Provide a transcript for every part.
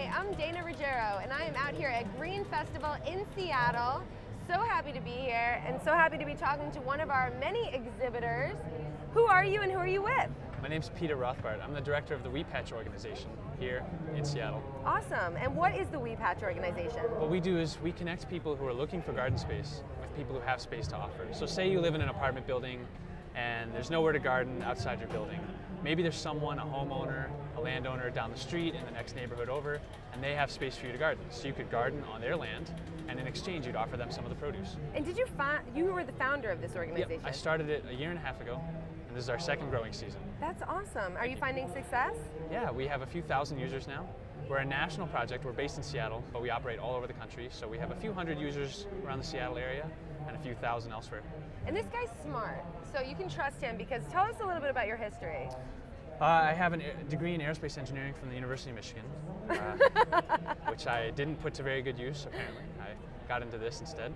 Hi, I'm Dayna Reggero, and I am out here at Green Festival in Seattle. So happy to be here, and so happy to be talking to one of our many exhibitors. Who are you and who are you with? My name's Rothbart. I'm the director of the We Patch organization here in Seattle. Awesome. And what is the We Patch organization? What we do is we connect people who are looking for garden space with people who have space to offer. So say you live in an apartment building and there's nowhere to garden outside your building. Maybe there's someone, a homeowner, a landowner down the street in the next neighborhood over, and they have space for you to garden. So you could garden on their land, and in exchange you'd offer them some of the produce. And did you were the founder of this organization? Yep, I started it a year and a half ago, and this is our second growing season. That's awesome. Are you finding success? Yeah, we have a few thousand users now. We're a national project. We're based in Seattle, but we operate all over the country. So we have a few hundred users around the Seattle area and a few thousand elsewhere. And this guy's smart, so you can trust him, because tell us a little bit about your history. I have a degree in aerospace engineering from the University of Michigan, which I didn't put to very good use, apparently. I got into this instead.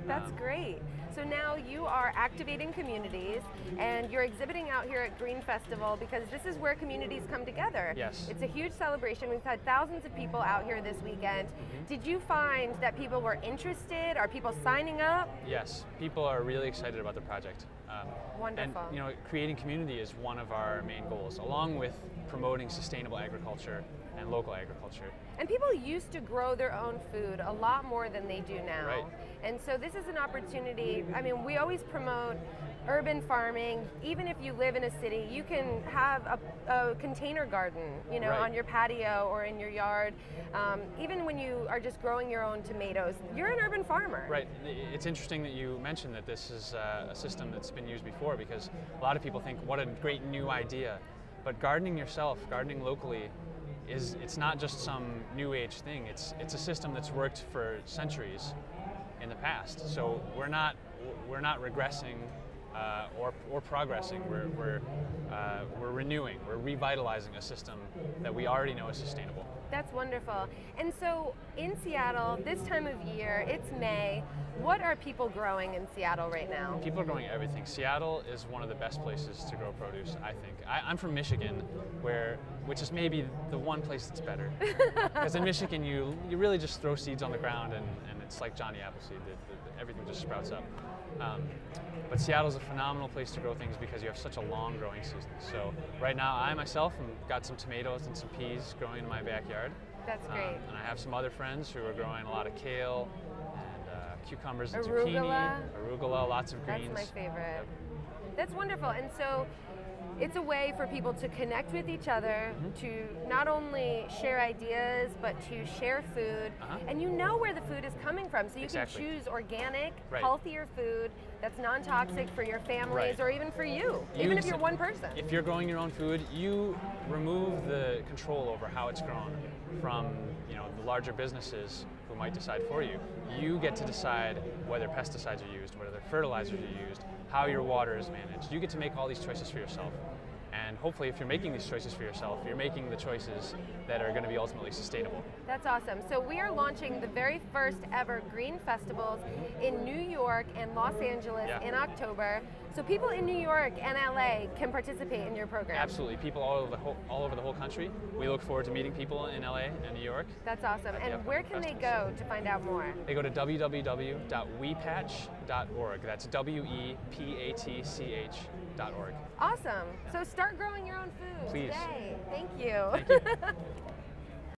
That's great. So now you are activating communities, and you're exhibiting out here at Green Festival because this is where communities come together. Yes. It's a huge celebration. We've had thousands of people out here this weekend. Did you find that people were interested? Are people signing up? Yes, people are really excited about the project. Wonderful. And creating community is one of our main goals, along with promoting sustainable agriculture and local agriculture. And people used to grow their own food a lot more than they do now. Right. And so this is an opportunity. I mean, we always promote urban farming. Even if you live in a city, you can have a container garden, right, on your patio or in your yard. Even when you are just growing your own tomatoes, you're an urban farmer. Right. It's interesting that you mentioned that this is a system that's been used before, because a lot of people think, what a great new idea. But gardening yourself, gardening locally, it's not just some new age thing. It's a system that's worked for centuries in the past. So we're not regressing or progressing. We're renewing. We're revitalizing a system that we already know is sustainable. That's wonderful. And so in Seattle, this time of year, it's May. What are people growing in Seattle right now? People are growing everything. Seattle is one of the best places to grow produce, I think. I'm from Michigan, which is maybe the one place that's better. Because in Michigan, you really just throw seeds on the ground and it's like Johnny Appleseed. Everything just sprouts up. But Seattle's a phenomenal place to grow things because you have such a long growing season. So right now, I myself have got some tomatoes and some peas growing in my backyard. That's great. And I have some other friends who are growing a lot of kale and cucumbers and arugula. Arugula, lots of greens. That's my favorite. Yep. That's wonderful. And so it's a way for people to connect with each other, to not only share ideas, but to share food. And you know where the food is coming from, so you can choose organic, healthier food that's non-toxic for your families or even for you, even if you're one person. If you're growing your own food, you remove the control over how it's grown from the larger businesses who might decide for you. You get to decide whether pesticides are used, whether fertilizers are used, how your water is managed. You get to make all these choices for yourself. And hopefully, if you're making these choices for yourself, you're making the choices that are going to be ultimately sustainable. That's awesome. So we are launching the very first ever Green Festivals in New York and Los Angeles in October. So people in New York and LA can participate in your program. Absolutely. People all over the whole country. We look forward to meeting people in LA and New York. That's awesome. And where can they go to find out more? They go to www.wepatch.org. That's WEPATCH.org. Awesome. So start growing your own food today. Thank you. Thank you.